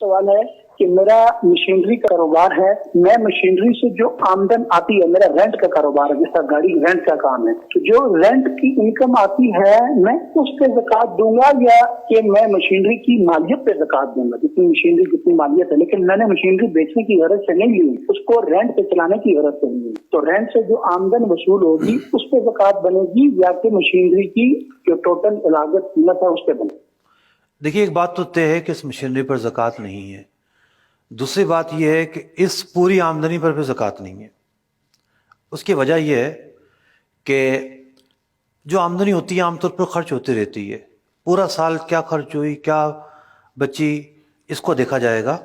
सवाल है कि मेरा मशीनरी का कारोबार है, मैं मशीनरी से जो आमदन आती है, मेरा रेंट का कारोबार है, जैसा गाड़ी रेंट का काम है, तो जो रेंट की इनकम आती है मैं उस पे ज़कात दूंगा या कि मैं मशीनरी की मालियत पे ज़कात दूंगा? जितनी मशीनरी जितनी मालियत है, लेकिन मैंने मशीनरी बेचने की गरज से नहीं ली, उसको रेंट पे चलाने की गरज से ली, तो रेंट से जो आमदन वसूल होगी उस पे ज़कात बनेगी या कि मशीनरी की जो टोटल लागत कीमत है उस पे बनेगी? देखिए, एक बात तो तय है कि इस मशीनरी पर ज़कात नहीं है। दूसरी बात यह है कि इस पूरी आमदनी पर भी ज़कात नहीं है। उसकी वजह यह है कि जो आमदनी होती है आमतौर पर खर्च होती रहती है। पूरा साल क्या खर्च हुई, क्या बची, इसको देखा जाएगा।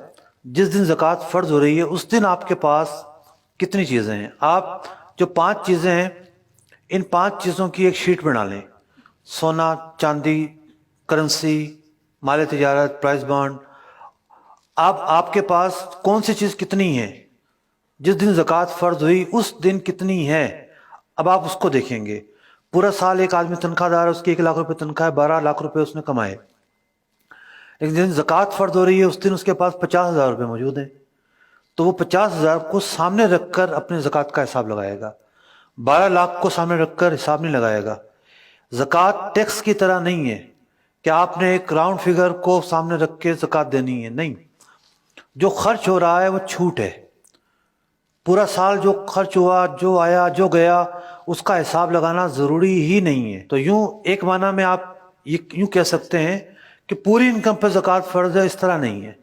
जिस दिन ज़कात फ़र्ज़ हो रही है उस दिन आपके पास कितनी चीज़ें हैं। आप जो 5 चीज़ें हैं, इन 5 चीज़ों की एक शीट बना लें। सोना, चांदी, करेंसी, माल तिजारत, प्राइस बॉन्ड। आपके पास कौन सी चीज़ कितनी है, जिस दिन ज़कात फ़र्ज़ हुई उस दिन कितनी है, अब आप उसको देखेंगे। पूरा साल एक आदमी तनख्वाहदार है, उसकी 1 लाख रुपए तनख्वाह है, 12 लाख रुपए उसने कमाए, लेकिन जिस दिन ज़कात फ़र्ज़ हो रही है उस दिन उसके पास 50,000 रुपये मौजूद हैं, तो वो 50,000 को सामने रखकर अपने ज़कात का हिसाब लगाएगा। 12 लाख को सामने रखकर हिसाब नहीं लगाएगा। ज़कात टैक्स की तरह नहीं है कि आपने एक राउंड फिगर को सामने रख के ज़कात देनी है, नहीं। जो खर्च हो रहा है वो छूट है। पूरा साल जो खर्च हुआ, जो आया, जो गया, उसका हिसाब लगाना ज़रूरी ही नहीं है। तो यूं एक माना में आप ये यूं कह सकते हैं कि पूरी इनकम पर ज़कात फ़र्ज़ है, इस तरह नहीं है।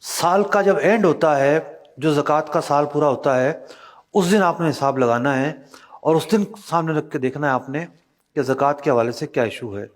साल का जब एंड होता है, जो ज़कात का साल पूरा होता है, उस दिन आपने हिसाब लगाना है और उस दिन सामने रख के देखना है आपने कि ज़कात के हवाले से क्या इशू है।